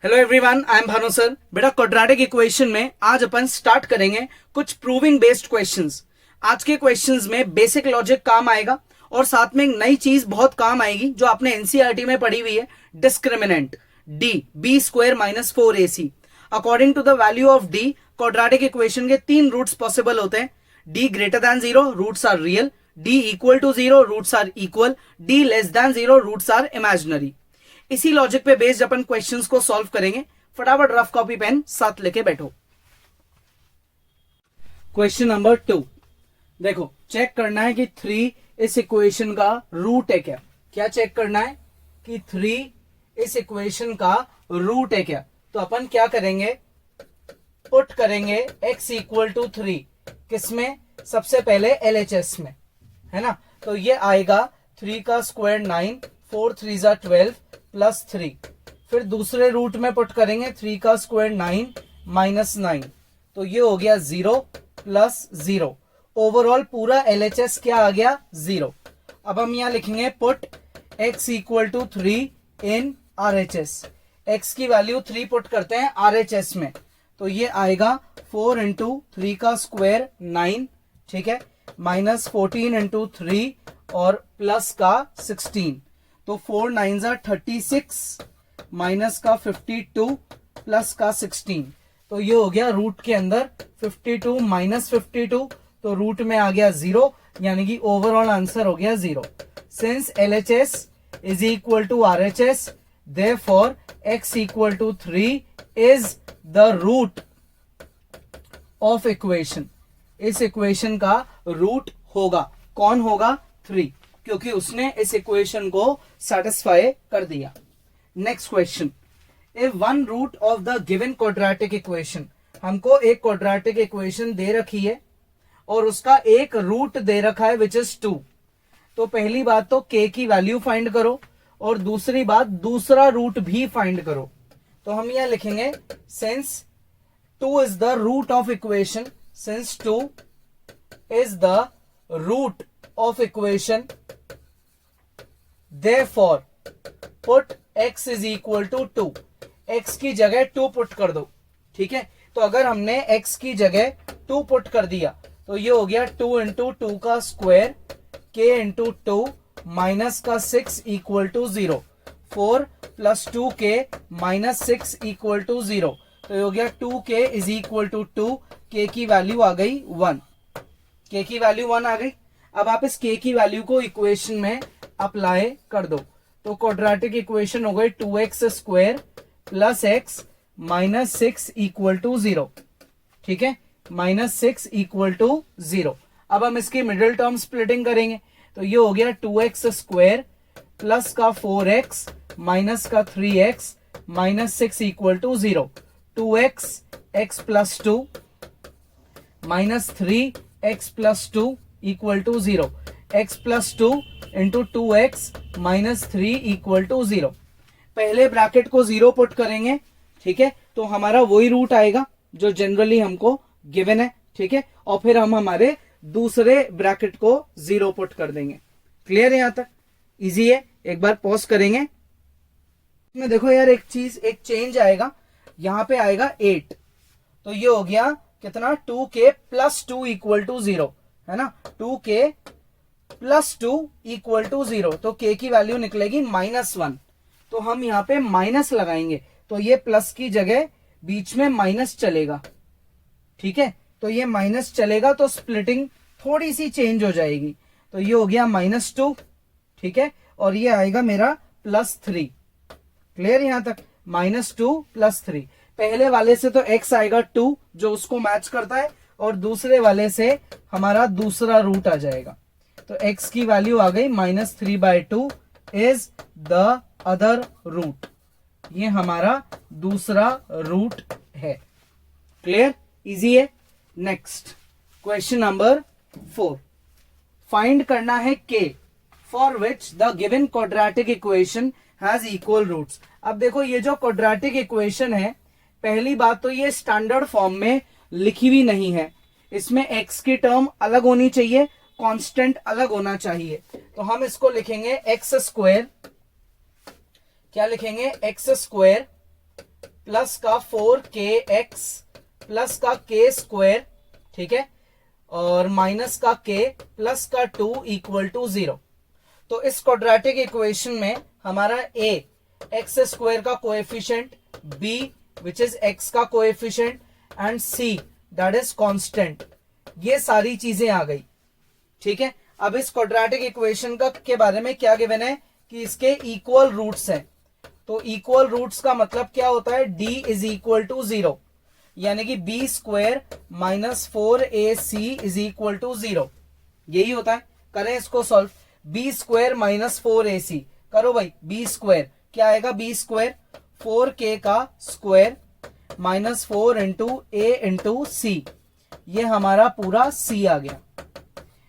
Hello everyone, I am Bhanu sir. बेटा quadratic equation में आज अपन स्टार्ट करेंगे कुछ प्रूविंग बेस्ड क्वेश्चंस। आज के क्वेश्चंस में बेसिक लॉजिक काम आएगा और साथ में एक नई चीज बहुत काम आएगी जो आपने एनसीईआरटी में पढ़ी हुई है, discriminant D B square minus 4ac। According to the value of D quadratic equation के तीन रूट्स पॉसिबल होते हैं। D greater than zero, roots are real. D equal to zero, roots are equal. D less than zero, roots are imaginary. इसी logic पे based अपन questions को solve करेंगे। फटाफट रफ कॉपी पेन साथ लेके बैठो। क्वेश्चन नंबर 2, देखो चेक करना है कि 3 इस इक्वेशन का रूट है क्या। क्या चेक करना है कि 3 इस इक्वेशन का रूट है क्या। तो अपन क्या करेंगे, पुट करेंगे x इक्वल टू 3 किसमें, सबसे पहले LHS में, है ना। तो ये आएगा 3 का स्क्वायर 9, 4 3 जा 12 प्लस 3। फिर दूसरे रूट में पुट करेंगे 3 का स्क्वायर 9 माइनस 9, तो ये हो गया 0 प्लस 0। ओवरऑल पूरा LHS क्या आ गया, 0। अब हम यहां लिखेंगे put x equal to 3 in RHS। x की वैल्यू 3 पुट करते हैं RHS में, तो ये आएगा 4 इंटू 3 का स्क्वायर 9, ठीक है, माइनस 14 इंटू 3 और प्लस का 16। तो 4 9 जा 36 माइनस का 52 प्लस का 16। तो ये हो गया रूट के अंदर 52 माइनस 52, तो रूट में आ गया 0, यानी कि ओवरऑल आंसर हो गया 0। Since LHS is equal to RHS, therefore x equal to 3 is the root of equation. इस इक्वेशन का रूट होगा, कौन होगा, 3, क्योंकि उसने इस इक्वेशन को सेटिस्फाई कर दिया। Next question, if one root of the given quadratic equation, हमको एक क्वाड्रेटिक इक्वेशन दे रखी है और उसका एक रूट दे रखा है विच इज 2। तो पहली बात तो k की वैल्यू फाइंड करो और दूसरी बात दूसरा रूट भी फाइंड करो। तो हम यहां लिखेंगे since 2 is the root of equation, since 2 is the root of equation, therefore put x is equal to 2। x की जगह 2 पुट कर दो, ठीक है। तो अगर हमने x की जगह 2 पुट कर दिया तो ये हो गया 2 इंटू 2 का स्क्वायर k इंटू 2 माइनस का 6 equal to 0। 4 plus 2k minus 6 equal to 0। तो ये हो गया 2k is equal to 2। k की वैल्यू आ गई 1, k की वैल्यू 1 आ गई। अब आप इस k की वैल्यू को इक्वेशन में अप्लाई कर दो, तो क्वाड्रेटिक इक्वेशन हो गई 2x square plus x minus 6 equal to 0, ठीक है, माइनस 6 इक्वल टू 0। अब हम इसकी मिडिल टर्म स्प्लिटिंग करेंगे, तो ये हो गया 2x स्क्वायर प्लस का 4x माइनस का 3x minus 6 equal to 0। 2x x plus 2 minus 3x plus 2 equal to 0। x plus 2 into 2x minus 3 equal to 0। पहले ब्रैकेट को 0 पुट करेंगे, ठीक है, तो हमारा वही रूट आएगा जो जनरली हमको गिवन है, ठीक है, और फिर हम हमारे दूसरे ब्रैकेट को 0 पुट कर देंगे। क्लियर है, यहां तक इजी है। एक बार पॉज करेंगे, में देखो यार एक चीज, एक चेंज आएगा, यहां पे आएगा 8, तो ये हो गया कितना, 2k प्लस 2 इक्वल टू 0, है ना, 2k प्लस 2 इक्वल टू 0। तो k की वैल्यू निकलेगी -1, तो हम यहाँ पे माइनस लगाएंगे, तो ये प्लस की जगह बीच में माइनस चलेगा, ठीक है, तो ये माइनस चलेगा तो स्प्लिटिंग थोड़ी सी चेंज हो जाएगी। तो ये हो गया -2, ठीक है, और ये आएगा मेरा +3। क्लियर यहां तक, -2 प्लस 3। पहले वाले से तो x आएगा 2 जो उसको मैच करता है, और दूसरे वाले से हमारा दूसरा रूट आ जाएगा। तो x की वैल्यू आ गई -3/2 इज द अदर रूट, ये हमारा दूसरा रूट है। क्लियर, इजी है। नेक्स्ट क्वेश्चन नंबर 4, फाइंड करना है k for which the given quadratic equation has equal roots. अब देखो ये जो क्वाड्रेटिक इक्वेशन है, पहली बात तो ये स्टैंडर्ड फॉर्म में लिखी हुई नहीं है, इसमें x की टर्म अलग होनी चाहिए, कांस्टेंट अलग होना चाहिए। तो हम इसको लिखेंगे x स्क्वायर, क्या लिखेंगे, x स्क्वायर प्लस का 4kx प्लस का k स्क्वायर, ठीक है, और माइनस का k प्लस का 2 इक्वल टू 0। तो इस क्वाड्रेटिक इक्वेशन में हमारा a एक्स स्क्वायर का coefficient, b which is x का coefficient and c that is constant, ये सारी चीजें आ गई, ठीक है। अब इस क्वाड्रेटिक इक्वेशन का के बारे में क्या गिवन है कि इसके इक्वल रूट्स हैं। तो इक्वल रूट्स का मतलब क्या होता है, d इज इक्वल टू 0, यानी कि b square minus 4ac is equal to 0, यही होता है। करें इसको solve, b square minus 4ac करो भाई, b स्क्वायर क्या आएगा, b स्क्वायर 4k का square minus 4 into a into c, ये हमारा पूरा c आ गया।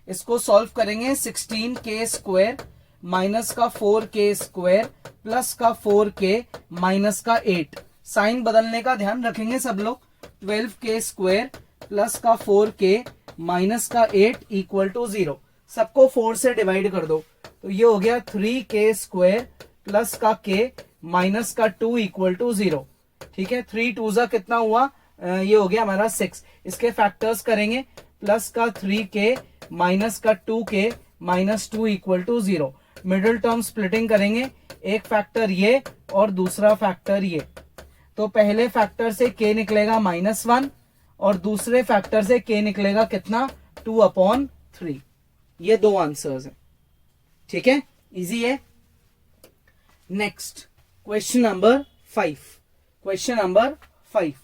इसको सॉल्व करेंगे, 16k स्क्वायर माइनस का 4k स्क्वायर प्लस का 4k माइनस का 8, साइन बदलने का ध्यान रखेंगे सब लोग, 12k स्क्वायर प्लस का 4k माइनस का 8 इक्वल टू 0, सबको 4 से डिवाइड कर दो, तो ये हो गया 3k स्क्वायर प्लस का k माइनस का 2 इक्वल टू 0, ठीक है। 3 2 जा कितना हुआ, ये हो गया हमारा 6, इसके फैक्टर्स करेंगे, प्लस का 3k माइनस का 2k minus 2 equal to 0, middle term splitting करेंगे, एक फैक्टर ये और दूसरा फैक्टर ये, तो पहले फैक्टर से k निकलेगा -1 और दूसरे फैक्टर से k निकलेगा कितना, 2/3, ये दो आंसर्स हैं, ठीक है, इजी है। Next question number 5, question number 5,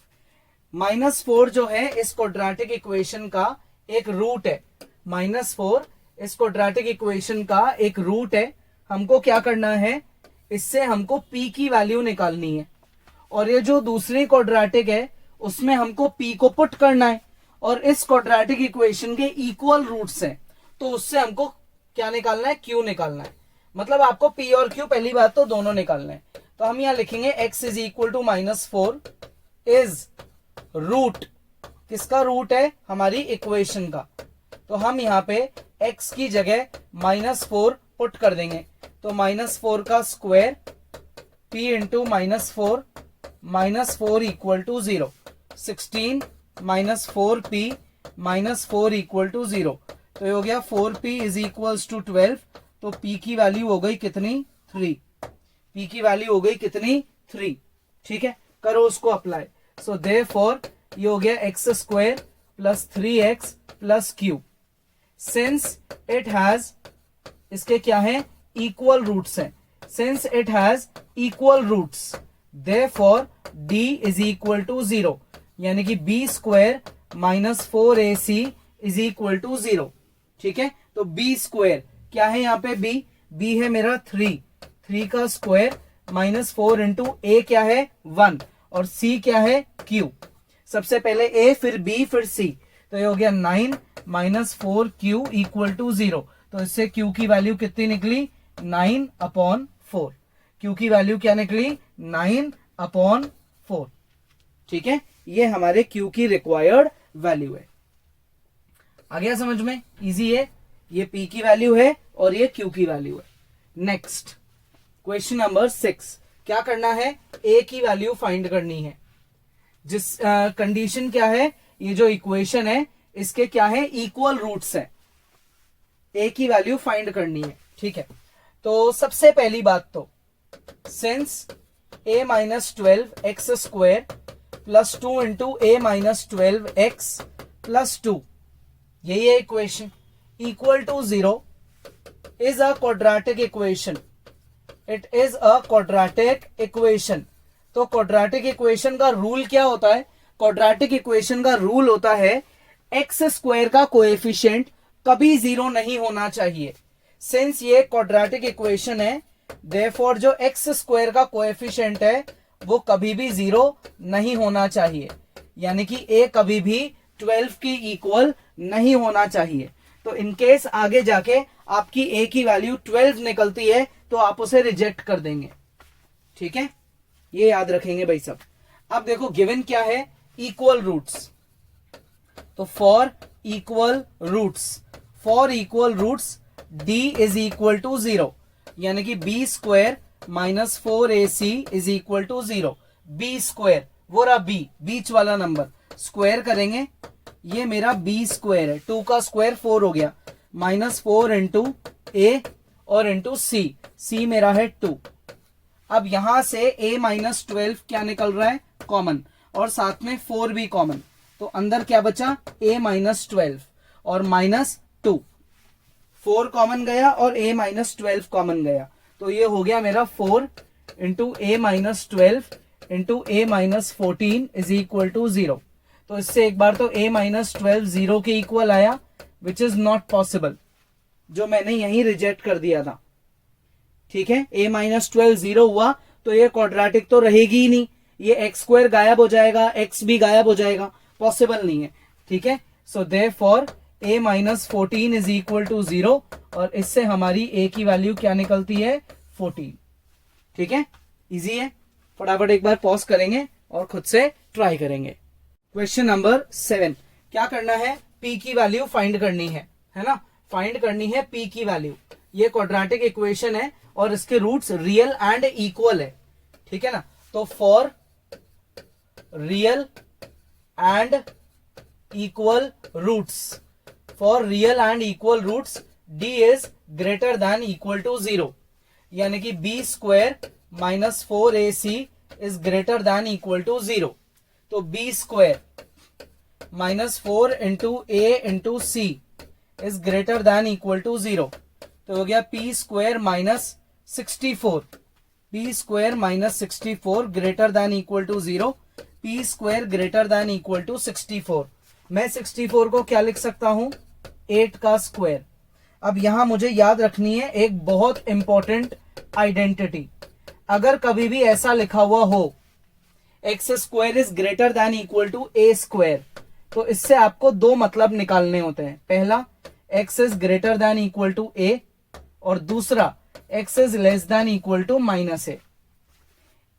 -4 जो है इस क्वाड्रेटिक इक्वेशन का एक रूट है, -4 इस क्वाड्रेटिक इक्वेशन का एक रूट है। हमको क्या करना है, इससे हमको p की वैल्यू निकालनी है, और ये जो दूसरी क्वाड्रेटिक है उसमें हमको p को पुट करना है, और इस क्वाड्रेटिक इक्वेशन के इक्वल रूट्स हैं, तो उससे हमको क्या निकालना है, q निकालना है। मतलब आपको p और q पहली बात तो दोनों निकालना है। तो हम यहां लिखेंगे x is equal to -4 is root, किसका रूट है, हमारी इक्वेशन का। तो हम यहाँ पे x की जगह -4 पुट कर देंगे, तो -4 का square p into -4 -4 equal to 0, 16 -4p -4 equal to 0, तो ये हो गया 4p इज इक्वल्स टू 12, तो p की वैल्यू हो गई कितनी, 3, p की वैल्यू हो गई कितनी, 3, ठीक है। करो उसको अप्लाई, सो देयरफॉर ये हो गया x square plus 3x plus q, since it has, इसके क्या है, इक्वल रूट्स हैं, since it has equal roots therefore d is equal to 0, यानी कि b square minus 4ac is equal to 0, ठीक है। तो b स्क्वायर क्या है, यहाँ पे b है मेरा 3 का स्क्वायर -4 इंटू a क्या है 1 और c क्या है q, सबसे पहले a फिर b फिर c, तो ये हो गया 9 -4q इक्वल टू 0, तो इससे q की वैल्यू कितनी निकली, 9/4, q की वैल्यू क्या निकली, 9/4, ठीक है। ये हमारे q की रिक्वायर्ड वैल्यू है। आ गया समझ में, इजी है, ये p की वैल्यू है और ये q की वैल्यू है। नेक्स्ट क्वेश्चन नंबर 6, क्या करना है, a की वैल्यू फाइंड करनी है, जिस कंडीशन क्या है, ये जो इक्वेशन है इसके क्या है, इक्वल रूट्स हैं, a की वैल्यू फाइंड करनी है, ठीक है। तो सबसे पहली बात तो since a minus 12 X square plus 2 into a minus 12 X plus 2, यही है equation, equal to 0 is a quadratic equation, it is a quadratic equation. तो क्वाड्रेटिक इक्वेशन का रूल क्या होता है, क्वाड्रेटिक इक्वेशन का रूल होता है एक्स स्क्वायर का कोएफिशिएंट कभी 0 नहीं होना चाहिए। सिंस ये क्वाड्रेटिक इक्वेशन है, देयरफॉर जो एक्स स्क्वायर का कोएफिशिएंट है वो कभी भी 0 नहीं होना चाहिए, यानी कि a कभी भी 12 की इक्वल नहीं होना चाहिए। तो इनकेस आगे जाके आपकी a की वैल्यू 12 निकलती है तो आप उसे रिजेक्ट कर देंगे, ठीक है, ये याद रखेंगे भाई सब। अब देखो गिवन क्या है, इक्वल रूट्स, तो for equal roots d is equal to 0, यानी कि b square minus 4ac is equal to 0, B square, वो रहा बी, बीच वाला नंबर, स्क्वायर करेंगे, ये मेरा बी स्क्वायर है, 2 का स्क्वायर 4 हो गया, -4 इंटू ए और इंटू सी, सी मेरा है 2। अब यहां से a -12 क्या निकल रहा है, कॉमन, और साथ में 4 भी कॉमन, तो अंदर क्या बचा, a -12 और -2, 4 कॉमन गया और a -12 कॉमन गया, तो ये हो गया मेरा 4 into a -12 into a -14 is equal to 0। तो इससे एक बार तो a -12 0 के इक्वल आया, विच इज नॉट पॉसिबल, जो मैंने यहीं रिजेक्ट कर दिया था। ठीक है, a -12 0 हुआ तो ये क्वाड्रेटिक तो रहेगी ही नहीं, ये एक्स स्क्वायर गायब हो जाएगा, एक्स भी गायब हो जाएगा, पॉसिबल नहीं है। ठीक है, so therefore a -14 is equal to 0, और इससे हमारी a की वैल्यू क्या निकलती है, 14। ठीक है, इजी है, फटाफट एक बार पॉज करेंगे और खुद से ट्राई करेंगे। क्वेश्चन नंबर 7, क्या करना है, p की वैल्यू फाइंड करनी है ना, फाइंड करनी है p की वैल्यू। ये क्वाड्रेटिक इक्वेशन है और इसके रूट्स रियल एंड इक्वल है। ठीक है ना, तो for real and equal roots, for real and equal roots d is greater than equal to 0, यानी कि b square -4ac is greater than equal to 0। तो b square -4 into a into C is greater than equal to 0, तो हो गया p square -64, p square -64 greater than equal to 0, p square greater than equal to 64। मैं 64 को क्या लिख सकता हूं, 8 का स्क्वायर। अब यहां मुझे याद रखनी है एक बहुत इंपॉर्टेंट आइडेंटिटी, अगर कभी भी ऐसा लिखा हुआ हो x square is greater than equal to a square, तो इससे आपको दो मतलब निकालने होते हैं। पहला, x is greater than equal to a, और दूसरा x is less than equal to -a।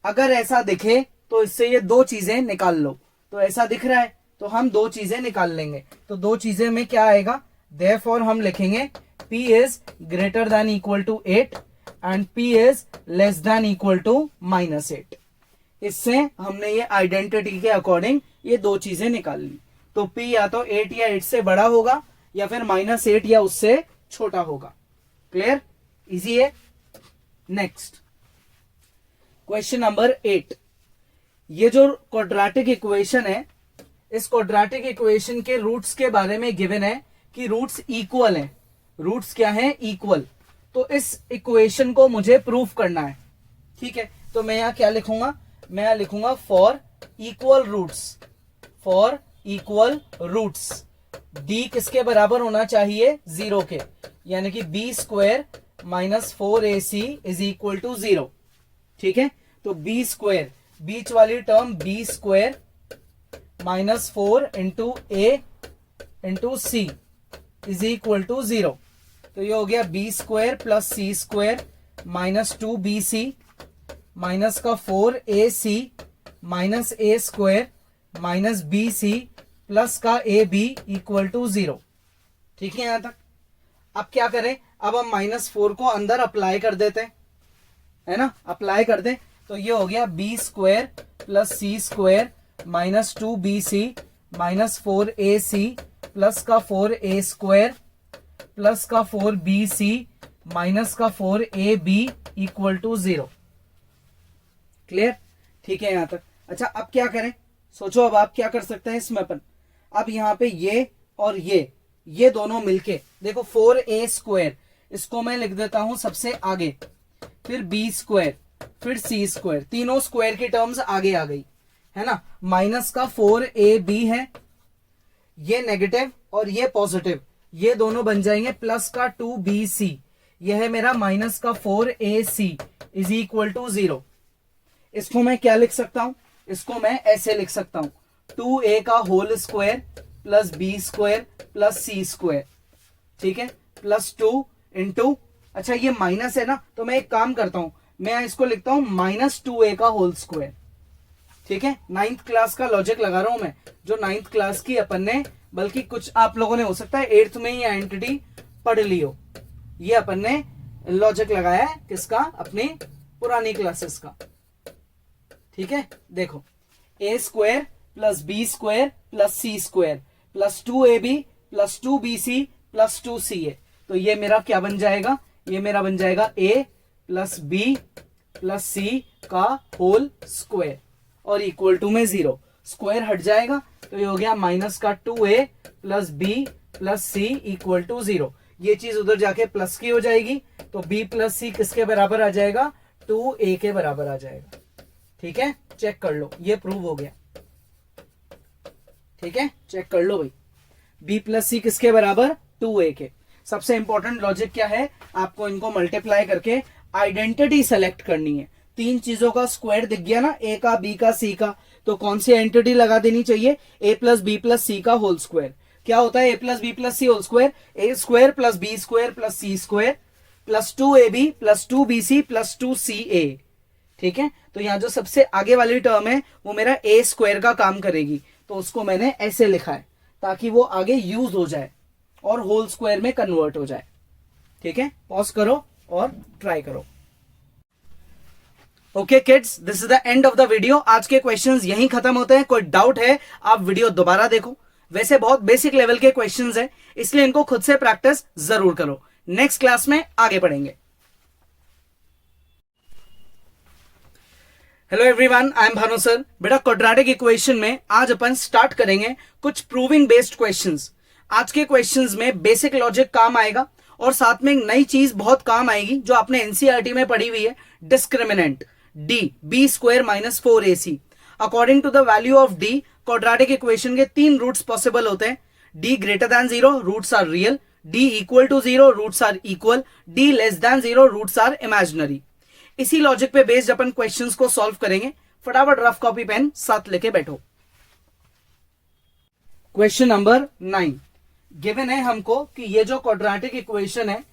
अगर ऐसा दिखे तो इससे ये दो चीजें निकाल लो। तो ऐसा दिख रहा है तो हम दो चीजें निकाल लेंगे। तो दो चीजें में क्या आएगा, देयरफॉर हम लिखेंगे p is greater than equal to 8 and p is less than equal to -8। इससे हमने ये आइडेंटिटी के अकॉर्डिंग ये दो चीजें निकाल ली। तो p या तो 8 या 8 से बड़ा होगा या फिर -8 या उससे छोटा होगा। क्लियर, इजी है। नेक्स्ट क्वेश्चन नंबर 8, ये जो क्वाड्रेटिक इक्वेशन है, इस क्वाड्रेटिक इक्वेशन के रूट्स के बारे में गिवन है कि रूट्स इक्वल हैं। रूट्स क्या हैं, इक्वल। तो इस इक्वेशन को मुझे प्रूफ करना है। ठीक है, तो मैं यहां क्या लिखूंगा, मैं यहां लिखूंगा for equal roots, for equal roots d किसके बराबर होना चाहिए, 0 के, यानी कि b square -4ac is equal to 0। ठीक है, तो b स्क्वायर, बीच वाली term b square -4 into a into C is equal to 0। तो ये हो गया b स्क्वायर प्लस सी स्क्वायर -2bc माइनस का 4ac minus a square minus bc plus का ab इक्वल टू 0। ठीक है यहां तक। अब क्या करें, अब हम -4 को अंदर अप्लाई कर देते हैं, है ना, अप्लाई कर दें। तो ये हो गया b स्क्वायर प्लस सी square -2bc minus 4ac plus का 4a स्क्वायर प्लस का 4bc माइनस का 4ab इक्वल टू 0। क्लियर, ठीक है यहां तक। अच्छा, अब क्या करें, सोचो अब आप क्या कर सकते हैं इसमें अपन। अब यहाँ पे ये और ये दोनों मिलके देखो 4a स्क्वायर, इसको मैं लिख देता हूं सबसे आगे, फिर b स्क्वायर फिर c स्क्वायर, तीनों स्क्वायर की टर्म्स आगे आ गई, है ना। माइनस का 4ab है, ये नेगेटिव और ये पॉजिटिव, ये दोनों बन जाएंगे प्लस का 2bc, यह है मेरा माइनस का 4ac इज इक्वल टू 0। इसको मैं क्या लिख सकता हूं, इसको मैं ऐसे लिख सकता हूं 2a का whole square plus b square plus c square, ठीक है, प्लस 2 इंटू, अच्छा ये माइनस है ना, तो मैं एक काम करता हूं, मैं इसको लिखता हूं -2a का होल स्क्वायर। ठीक है, 9th क्लास का लॉजिक लगा रहा हूं मैं, जो 9th क्लास की अपन ने, बल्कि कुछ आप लोगों ने हो सकता है 8th में ही आइडेंटिटी पढ़ ली हो। ये अपन ने लॉजिक लगाया है किसका, अपनी पुरानी क्लासेस का। ठीक है, देखो a square plus B square plus C square plus 2ab plus 2bc plus 2ca, तो ये मेरा क्या बन जाएगा, ये मेरा बन जाएगा a plus B plus c का होल स्क्वायर और इक्वल टू में 0, स्क्वायर हट जाएगा तो ये हो गया माइनस का 2a plus B plus c equal to 0। ये चीज उधर जाके प्लस की हो जाएगी तो b प्लस c किसके बराबर आ जाएगा, 2a के बराबर आ जाएगा। ठीक है, चेक कर लो, ये प्रूव हो गया। ठीक है, चेक कर लो भाई, b प्लस c किसके बराबर, 2a के। सबसे इंपॉर्टेंट लॉजिक क्या है, आपको इनको मल्टीप्लाई करके आइडेंटिटी सेलेक्ट करनी है। तीन चीजों का स्क्वायर दिख गया ना, a का, b का, c का, तो कौन सी आइडेंटिटी लगा देनी चाहिए, a plus B plus C का होल स्क्वायर। क्या होता है a plus B plus C whole square, a square plus B square plus C square plus 2ab plus 2bc plus 2ca। ठीक है, तो यहां जो सबसे आगे वाली टर्म है वो मेरा a स्क्वायर का काम करेगी, तो उसको मैंने ऐसे लिखा है ताकि वो आगे यूज हो जाए और होल स्क्वायर में कन्वर्ट हो जाए। ठीक है, पॉज करो और ट्राई करो। Okay kids, this is the end of the video. आज के क्वेश्चंस यहीं खत्म होते हैं। कोई डाउट है आप वीडियो दोबारा देखो, वैसे बहुत बेसिक लेवल के क्वेश्चंस हैं, इसलिए इनको खुद से प्रैक्टिस जरूर करो। नेक्स्ट क्लास में आगे बढ़ेंगे। Hello everyone, I am Bhanu sir. बेटा क्वाड्रेटिक इक्वेशन में आज अपन स्टार्ट करेंगे कुछ प्रूविंग बेस्ड क्वेश्चंस। आज के क्वेश्चंस में बेसिक लॉजिक काम आएगा और साथ में एक नई चीज बहुत काम आएगी जो आपने एनसीईआरटी में पढ़ी हुई है, discriminant D, B square minus 4ac। According to the value of D, quadratic equation के तीन रूट्स पॉसिबल होते हैं। D greater than 0, roots are real. D equal to 0, roots are equal. D less than 0, roots are imaginary. इसी logic पे based अपन questions को solve करेंगे। फटाफट रफ कॉपी पेन साथ लेके बैठो। क्वेश्चन नंबर 9 गिवन है हमको कि ये जो क्वाड्रेटिक इक्वेशन है,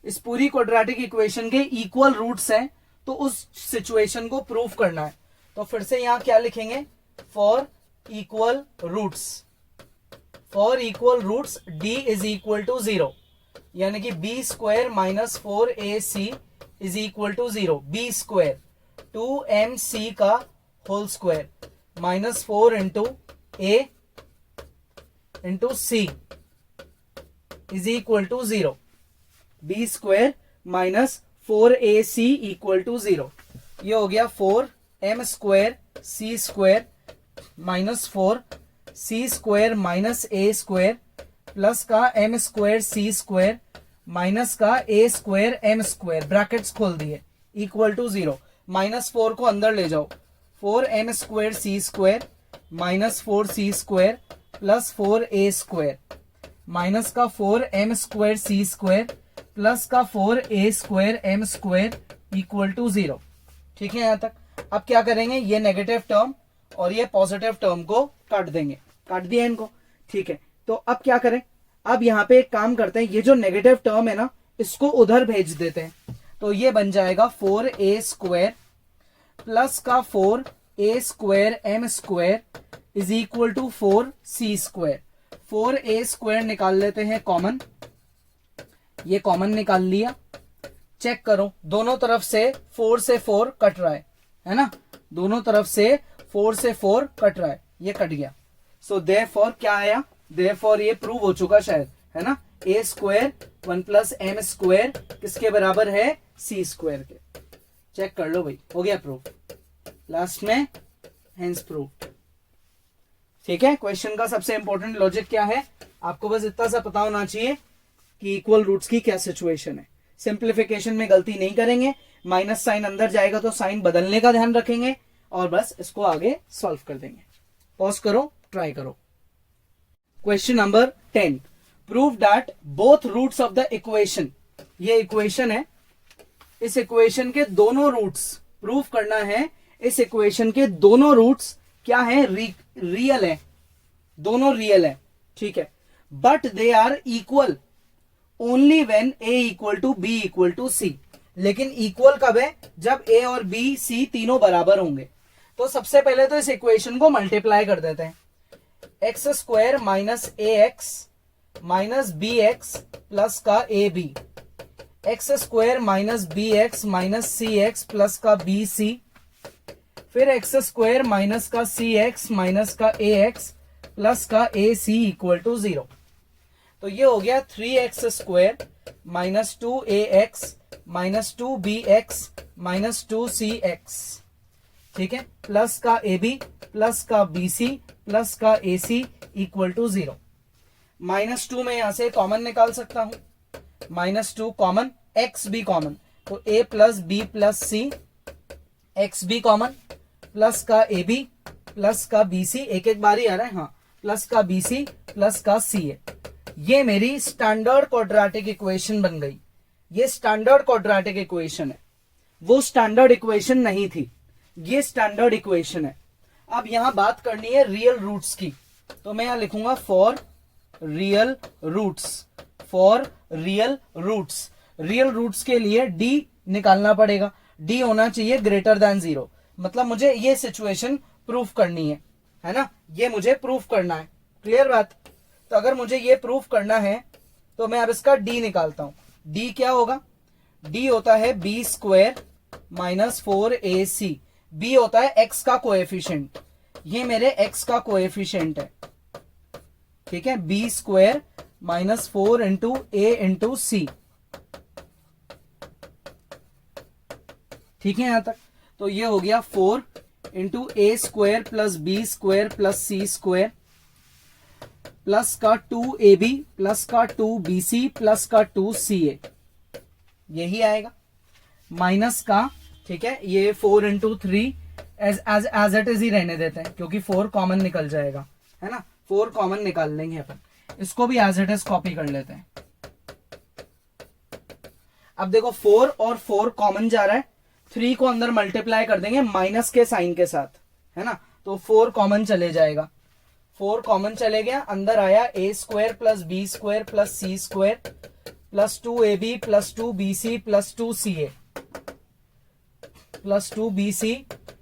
इस पूरी क्वाड्रेटिक इक्वेशन के इक्वल रूट्स हैं, तो उस सिचुएशन को प्रूव करना है। तो फिर से यहां क्या लिखेंगे, for equal roots, for equal roots d is equal to 0, यानी कि b square minus 4ac is equal to 0। b square 2mc का whole square minus 4 into a into c is equal to 0। b square minus 4ac equal to 0। ये हो गया 4m square c square minus 4c square minus a square plus का m square c square minus का a square m square, brackets खोल दिए, equal to 0। Minus 4 को अंदर ले जाओ, 4m square c square minus 4c square plus 4a square minus का 4m square c square plus का 4a square m square equal to 0। ठीक है यहां तक। अब क्या करेंगे, ये नेगेटिव टर्म और ये पॉजिटिव टर्म को काट देंगे, काट दिया इनको। ठीक है, तो अब क्या करें, अब यहां पे एक काम करते हैं, ये जो नेगेटिव टर्म है ना, इसको उधर भेज देते हैं। तो ये बन जाएगा 4a स्क्वायर प्लस का 4a square m square is equal to 4c square. 4a square निकाल लेते हैं कॉमन, ये कॉमन निकाल लिया। चेक करो, दोनों तरफ से 4 से 4 कट रहा है ना, दोनों तरफ से 4 से 4 कट रहा है, ये कट गया। सो देयरफॉर क्या आया, देयरफॉर ये प्रूव हो चुका शायद, है ना। a square 1 plus m square किसके बराबर है, c स्क्वायर के। चेक कर लो भाई, हो गया प्रूव, लास्ट में हेंस प्रूव। ठीक है, क्वेश्चन का सबसे इंपॉर्टेंट लॉजिक क्या है, आपको बस इतना सा पता होना चाहिए कि इक्वल रूट्स की क्या सिचुएशन है। सिंप्लीफिकेशन में गलती नहीं करेंगे, माइनस साइन अंदर जाएगा तो साइन बदलने का ध्यान रखेंगे और बस इसको आगे सॉल्व कर देंगे। पॉज करो, ट्राई करो। Question number 10 prove that both roots of the equation, ये इक्वेशन है, इस इक्वेशन के दोनों रूट्स प्रूव करना है। इस इक्वेशन के दोनों रूट्स क्या है, रियल है, दोनों रियल है। ठीक है, but they are equal only when a equal to b equal to c। लेकिन इक्वल कब है, जब a और b c तीनों बराबर होंगे। तो सबसे पहले तो इस इक्वेशन को मल्टीप्लाई कर देते हैं, x square minus a x minus b x plus का a b, x square minus b x minus c x plus का बी सी, फिर एक्स स्क्वायर माइनस का सी एक्स माइनस का ए एक्स प्लस का ए सी इक्वल टू 0। तो ये हो गया 3x square minus 2ax minus 2bx minus 2cx, ठीक है, प्लस का ab प्लस का bc प्लस का ac इक्वल टू 0। -2 में यहां से कॉमन निकाल सकता हूं, -2 कॉमन, x भी कॉमन, तो a plus b plus c, x भी कॉमन, प्लस का ab प्लस का bc, एक एक बार ही आ रहा है, हाँ, प्लस का bc प्लस का ca। ये मेरी स्टैंडर्ड क्वाड्रेटिक इक्वेशन बन गई। ये स्टैंडर्ड क्वाड्रेटिक इक्वेशन है, वो स्टैंडर्ड इक्वेशन नहीं थी, ये स्टैंडर्ड इक्वेशन है। अब यहां बात करनी है रियल रूट्स की, तो मैं यहां लिखूंगा for real roots, for real roots. Real roots के लिए डी निकालना पड़ेगा, डी होना चाहिए ग्रेटर देन 0, मतलब मुझे ये सिचुएशन प्रूफ करनी है ना, ये मुझे प्रूफ करना है, क्लियर बात। तो अगर मुझे ये प्रूफ करना है तो मैं अब इसका डी निकालता हूं। डी क्या होगा, डी होता है b square minus 4ac, B होता है एक्स का कोएफिशिएंट, ये मेरे एक्स का कोएफिशिएंट है, ठीक है, b square minus 4 into a into c, ठीक है यहां तक। तो ये हो गया 4 into a square plus B square plus C square plus का 2ab प्लस का 2bc प्लस का 2ca, यही आएगा, माइनस का, ठीक है, ये 4 इंटू 3 एज इट इज ही रहने देते हैं क्योंकि 4 कॉमन निकल जाएगा, है ना, 4 कॉमन निकाल लेंगे अपन, इसको भी एज इट इज कॉपी कर लेते हैं। अब देखो 4 और 4 कॉमन जा रहा है, 3 को अंदर मल्टीप्लाई कर देंगे माइनस के साइन के साथ, है ना, तो 4 कॉमन चले जाएगा, 4 कॉमन चले गया, अंदर आया a square plus B square plus C square plus 2ab plus 2bc plus 2ca plus 2bc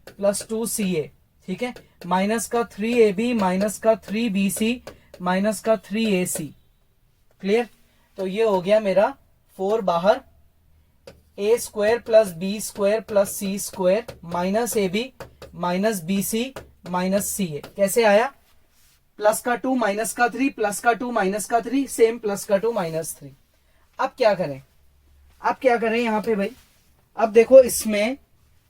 plus 2ca, ठीक है, माइनस का 3ab माइनस का 3bc माइनस का 3ac, क्लियर। तो ये हो गया मेरा 4 बाहर, a square plus B square plus C square minus ab minus bc minus ca, कैसे आया, प्लस का 2 माइनस का 3 प्लस का 2 माइनस का 3 सेम प्लस का 2 माइनस 3। अब क्या करें, अब क्या करें यहां पे भाई, अब देखो इसमें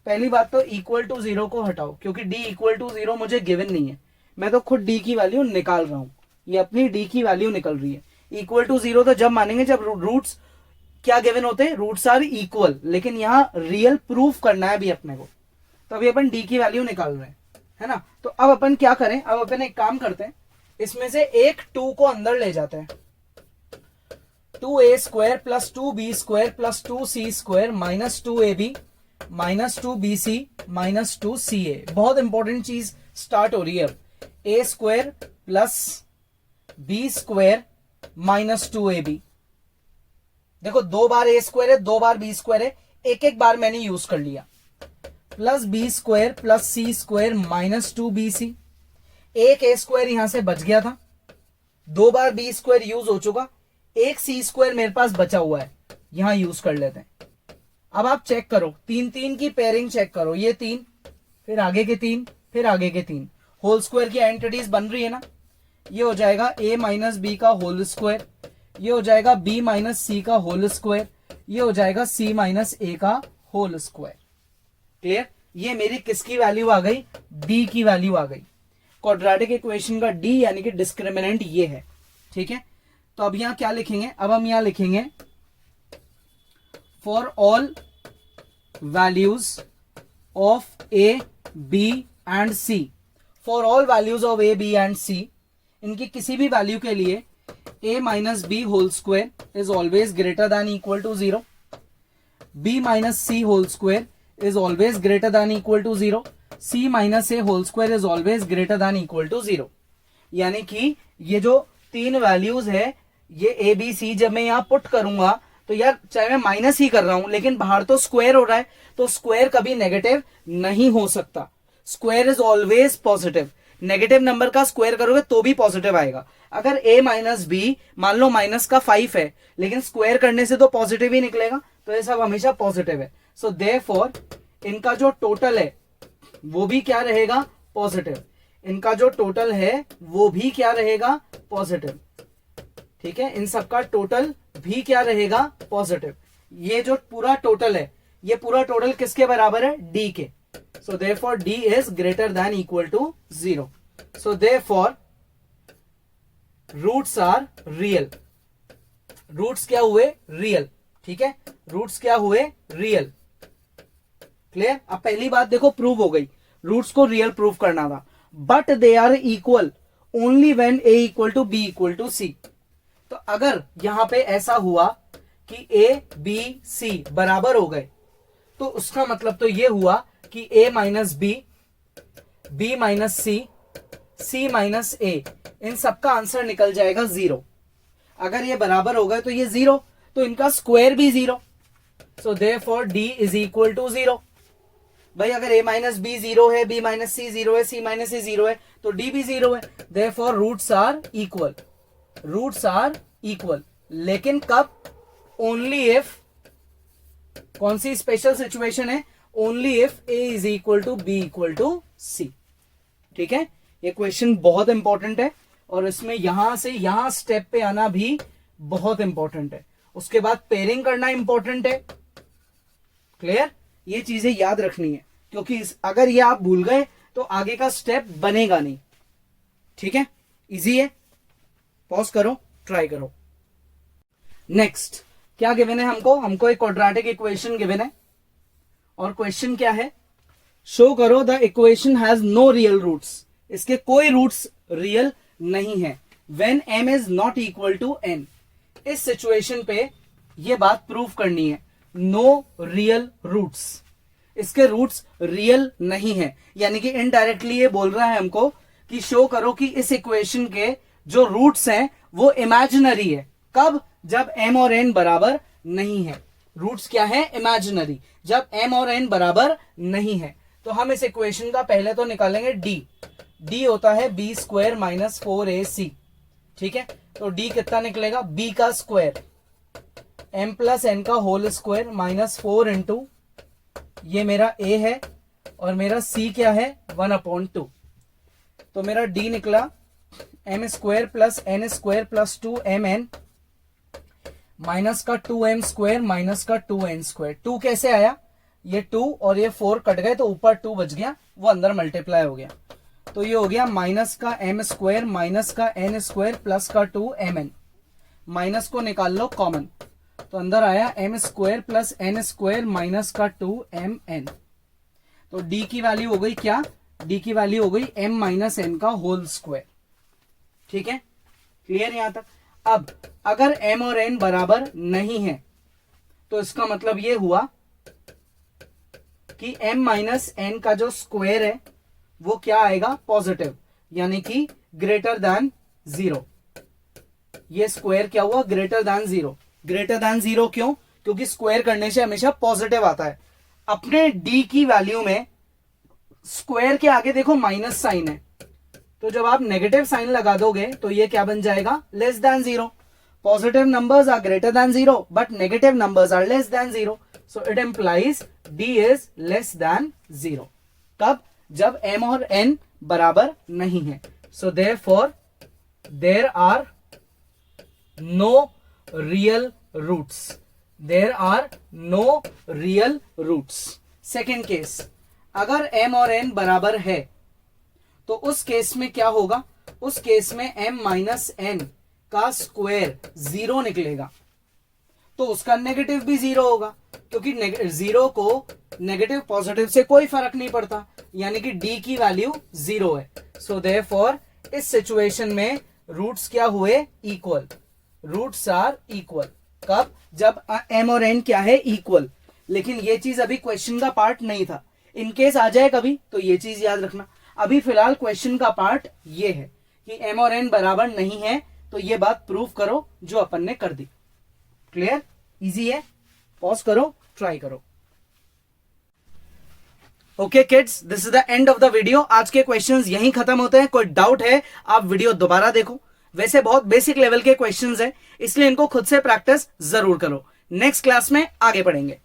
पहली बात तो इक्वल टू 0 को हटाओ क्योंकि d इक्वल टू 0 मुझे गिवन नहीं है, मैं तो खुद d की वैल्यू निकाल रहा हूं, ये अपनी d की वैल्यू निकल रही है। इक्वल टू 0 तो जब मानेंगे जब रूट्स क्या गिवन होते हैं, रूट्स आर इक्वल, लेकिन यहां रियल प्रूफ करना है अभी अपने को, तो अभी अपन d की वैल्यू निकाल रहे हैं, है ना। तो अब अपन क्या करें, अब अपन एक काम करते हैं, इसमें से एक 2 को अंदर ले जाते हैं, 2a square plus 2b square plus 2c square minus 2ab minus 2bc minus 2ca। बहुत इंपॉर्टेंट चीज स्टार्ट हो रही है अब, a square plus b square minus 2ab, देखो 2 बार a स्क्वायर है 2 बार b स्क्वायर है, एक एक बार मैंने यूज कर लिया, प्लस बी स्क्वायर प्लस सी स्क्वायर माइनस 2bc, एक ए स्क्वायर यहां से बच गया था, 2 बार बी स्क्वायर यूज हो चुका, एक सी स्क्वायर मेरे पास बचा हुआ है, यहां यूज कर लेते हैं। अब आप चेक करो, 3 की पेयरिंग चेक करो, ये 3 फिर आगे के 3 फिर आगे के 3 होल स्क्वायर की एंटिटीज बन रही है ना, ये हो जाएगा a माइनस बी का होल स्क्वायर, ये हो जाएगा b माइनस सी का होल स्क्वायर, ये हो जाएगा c माइनस a का होल स्क्वायर, क्लियर। ये मेरी किसकी वैल्यू आ गई, d की वैल्यू आ गई, क्वाड्रेटिक इक्वेशन का d यानी कि डिस्क्रिमिनेंट ये है, ठीक है। तो अब यहां क्या लिखेंगे, अब हम यहां लिखेंगे for all values of a b and c, for all values of a b and c, इनकी किसी भी वैल्यू के लिए a minus B whole square is always greater than equal to 0, b minus C whole square is always greater than equal to 0, c minus a whole square is always greater than equal to 0। यानी कि ये जो 3 values है, ये a b c जब मैं यहां put करूंगा तो यार चाहे मैं माइनस ही कर रहा हूं लेकिन बाहर तो स्क्वायर हो रहा है, तो स्क्वायर कभी नेगेटिव नहीं हो सकता, square is always positive, negative number का स्क्वायर करोगे तो भी पॉजिटिव आएगा। अगर a माइनस बी मान लो माइनस का 5 है लेकिन स्क्वायर करने से तो पॉजिटिव ही निकलेगा, तो ये सब हमेशा पॉजिटिव है। सो देयरफॉर इनका जो टोटल है वो भी क्या रहेगा, पॉजिटिव। इनका जो टोटल है वो भी क्या रहेगा, पॉजिटिव। ठीक है, इन सबका टोटल भी क्या रहेगा, पॉजिटिव। ये जो पूरा टोटल है, ये पूरा टोटल किसके बराबर है, डी के। So therefore D is greater than equal to 0। So therefore roots are real. Roots क्या हुए, रियल। ठीक है, रूट्स क्या हुए, रियल। क्लियर। अब पहली बात देखो प्रूव हो गई, रूट्स को रियल प्रूव करना था। But they are equal only when a equal to b equal to c. तो अगर यहां पे ऐसा हुआ कि a b c बराबर हो गए, तो उसका मतलब तो ये हुआ कि a minus B, b minus C, c minus a, इन सबका आंसर निकल जाएगा 0। अगर ये बराबर हो गए तो ये 0, तो इनका स्क्वायर भी 0। So therefore d is equal to 0। भाई अगर a माइनस बी 0 है, b माइनस सी 0 है, c माइनस सी 0 है, तो d भी 0 है। Therefore roots are equal. Roots are equal, लेकिन कब, ओनली इफ, कौन सी स्पेशल सिचुएशन है, only if a is equal to b equal to c. ठीक है, ये क्वेश्चन बहुत इंपॉर्टेंट है और इसमें यहां से यहां स्टेप पे आना भी बहुत इंपॉर्टेंट है। उसके बाद पेयरिंग करना इंपॉर्टेंट है। क्लियर, ये चीजें याद रखनी है, क्योंकि अगर ये आप भूल गए तो आगे का स्टेप बनेगा नहीं। ठीक है, इजी है, पॉज करो, ट्राई करो। नेक्स्ट क्या गिवन है हमको एक क्वाड्रेटिक इक्वेशन गिवन है, और क्वेश्चन क्या है, शो करो the equation has no real roots. इसके कोई रूट्स रियल नहीं है व्हेन m इज नॉट इक्वल टू n। इस सिचुएशन पे ये बात प्रूव करनी है, नो रियल रूट्स, इसके रूट्स रियल नहीं है। यानी कि इनडायरेक्टली ये बोल रहा है हमको कि शो करो कि इस इक्वेशन के जो रूट्स हैं वो इमेजिनरी है। कब, जब m और n बराबर नहीं है। रूट्स क्या है, इमेजिनरी, जब m और n बराबर नहीं है। तो हम इस इक्वेशन का पहले तो निकालेंगे d होता है b स्क्वायर माइनस 4ac। ठीक है, तो d कितना निकलेगा, b का स्क्वायर m प्लस n का होल स्क्वायर माइनस 4 इंटू, ये मेरा a है और मेरा c क्या है, 1/2। तो मेरा d निकला m square plus n square plus 2mn minus का 2m स्क्वायर माइनस का 2n स्क्वायर। 2 कैसे आया, ये 2 और ये 4 कट गए तो ऊपर 2 बच गया, वो अंदर मल्टीप्लाई हो गया। तो ये हो गया माइनस का m स्क्वायर माइनस का n स्क्वायर प्लस का 2mn। माइनस को निकाल लो कॉमन, तो अंदर आया m square plus n square minus का 2mn। तो d की वैल्यू हो गई क्या, d की वैल्यू हो गई m माइनस n का होल स्क्वायर। ठीक है, क्लियर यहां तक। अब अगर m और n बराबर नहीं है तो इसका मतलब ये हुआ कि m माइनस n का जो स्क्वायर है वो क्या आएगा, पॉजिटिव, यानी कि ग्रेटर देन 0। ये स्क्वायर क्या हुआ, ग्रेटर देन 0। ग्रेटर देन 0 क्यों, क्योंकि स्क्वायर करने से हमेशा पॉजिटिव आता है। अपने d की वैल्यू में स्क्वायर के आगे देखो माइनस साइन है, तो जब आप नेगेटिव साइन लगा दोगे तो ये क्या बन जाएगा, less than 0। Positive numbers are greater than 0 but negative numbers are less than 0, so it implies d is less than 0। कब, जब m और n बराबर नहीं है। So therefore there are no real roots. There are no real roots. Second case, अगर m और n बराबर है तो उस केस में क्या होगा, उस केस में m माइनस n का स्क्वायर 0 निकलेगा, तो उसका नेगेटिव भी 0 होगा, क्योंकि 0 को नेगेटिव पॉजिटिव से कोई फर्क नहीं पड़ता, यानी कि d की वैल्यू 0 है। सो देयरफॉर इस सिचुएशन में रूट्स क्या हुए, इक्वल। Roots are equal. कब, जब m और n क्या है, इक्वल। लेकिन ये चीज अभी क्वेश्चन का पार्ट नहीं था, इनकेस आ जाए कभी तो ये चीज याद रखना। अभी फिलहाल क्वेश्चन का पार्ट ये है कि m और n बराबर नहीं है, तो ये बात प्रूव करो जो अपन ने कर दी। क्लियर, इजी है, पॉज करो, ट्राई करो। Okay kids, this is the end of the video. आज के क्वेश्चंस यहीं खत्म होते हैं। कोई डाउट है आप वीडियो दोबारा देखो, वैसे बहुत बेसिक लेवल के क्वेश्चंस हैं, इसलिए इनको खुद से प्रैक्टिस जरूर करो। नेक्स्ट क्लास में आगे बढ़ेंगे।